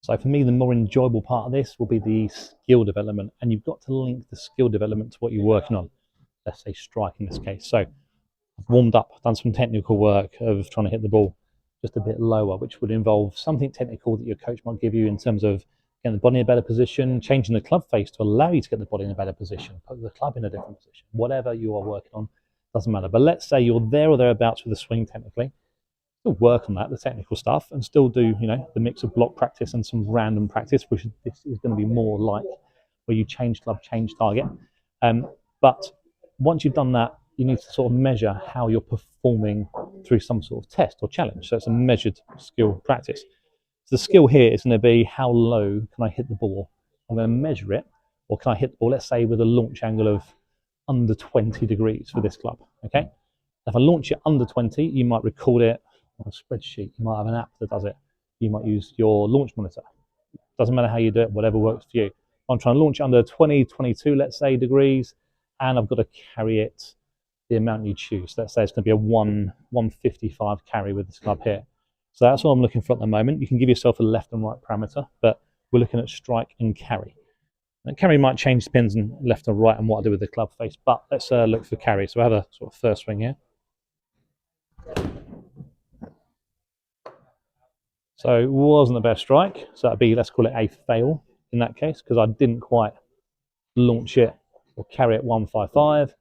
So for me, the more enjoyable part of this will be the skill development, and you've got to link the skill development to what you're working on. Let's say strike in this case. So I've warmed up, done some technical work of trying to hit the ball just a bit lower, which would involve something technical that your coach might give you in terms of getting the body in a better position, changing the club face to allow you to get the body in a better position, put the club in a different position, whatever you are working on, doesn't matter. But let's say you're there or thereabouts with the swing technically, still work on that, the technical stuff, and still do, the mix of block practice and some random practice, which this is going to be more like where you change club, change target. But once you've done that, you need to sort of measure how you're performing through some sort of test or challenge. So it's a measured skill practice. So the skill here is going to be how low can I hit the ball? I'm going to measure it, or can I hit the ball, let's say, with a launch angle of under 20 degrees for this club, okay? If I launch it under 20, you might record it on a spreadsheet. You might have an app that does it. You might use your launch monitor. Doesn't matter how you do it, whatever works for you. I'm trying to launch it under 20, 22, let's say, degrees, and I've got to carry it the amount you choose. Let's say it's going to be a 155 carry with this club here. So that's what I'm looking for at the moment. You can give yourself a left and right parameter, but we're looking at strike and carry. And carry might change, depends on left or right and what I do with the club face, but let's look for carry. So I have a sort of first swing here. So it wasn't the best strike, so that'd be, let's call it a fail in that case, because I didn't quite launch it or carry it 155.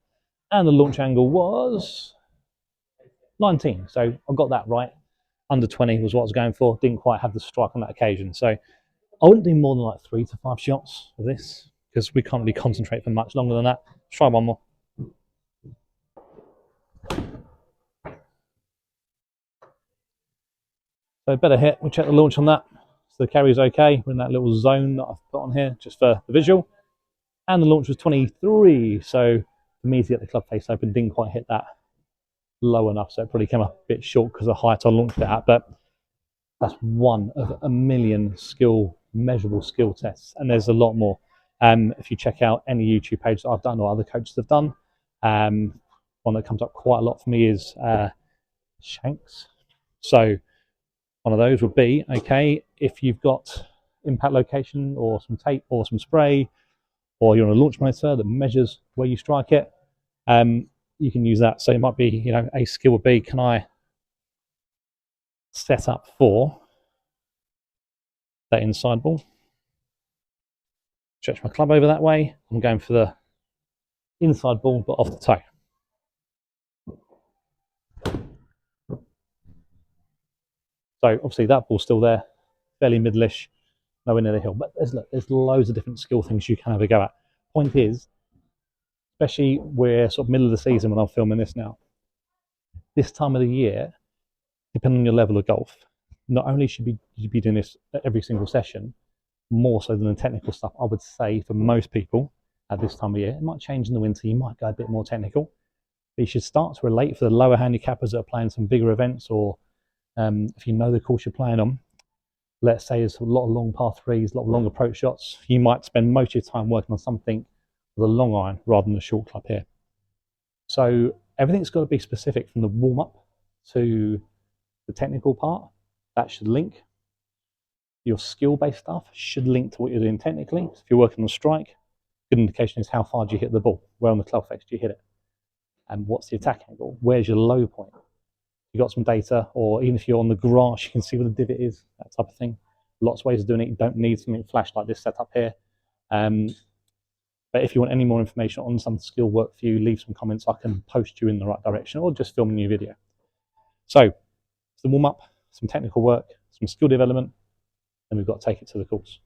And the launch angle was 19. So I got that right. Under 20 was what I was going for. Didn't quite have the strike on that occasion. So I wouldn't do more than like 3 to 5 shots of this because we can't really concentrate for much longer than that. Let's try one more. So better hit. We'll check the launch on that. So the carry is okay. We're in that little zone that I've put on here just for the visual. And the launch was 23. So for me to get the club face open, didn't quite hit that low enough, so it probably came up a bit short because of the height I launched it at. But that's one of a million measurable skill tests, and there's a lot more. If you check out any YouTube page that I've done or other coaches have done, one that comes up quite a lot for me is Shank's. So one of those would be, okay, if you've got impact location or some tape or some spray, or you're on a launch monitor that measures where you strike it, you can use that. So it might be, a skill would be, can I set up for that inside ball? Stretch my club over that way. I'm going for the inside ball, but off the toe. So obviously that ball's still there, fairly middle-ish, nowhere near the hill. But there's loads of different skill things you can have a go at. Point is, especially we're sort of middle of the season when I'm filming this now, this time of the year, depending on your level of golf, not only should you be doing this at every single session, more so than the technical stuff, I would say for most people at this time of year. It might change in the winter, you might go a bit more technical, but you should start to relate for the lower handicappers that are playing some bigger events, or if you know the course you're playing on, let's say there's a lot of long par threes, a lot of long approach shots, you might spend most of your time working on something with a long iron rather than a short club here. So everything's got to be specific from the warm-up to the technical part. That should link. Your skill-based stuff should link to what you're doing technically. So if you're working on strike, good indication is how far do you hit the ball? Where on the club face do you hit it? And what's the attack angle? Where's your low point? You got some data, or even if you're on the grass, you can see where the divot is, that type of thing. Lots of ways of doing it. You don't need something flash like this set up here. But if you want any more information on some skill work for you, leave some comments. I can post you in the right direction, or just film a new video. So it's the warm-up, some technical work, some skill development, and we've got to take it to the course.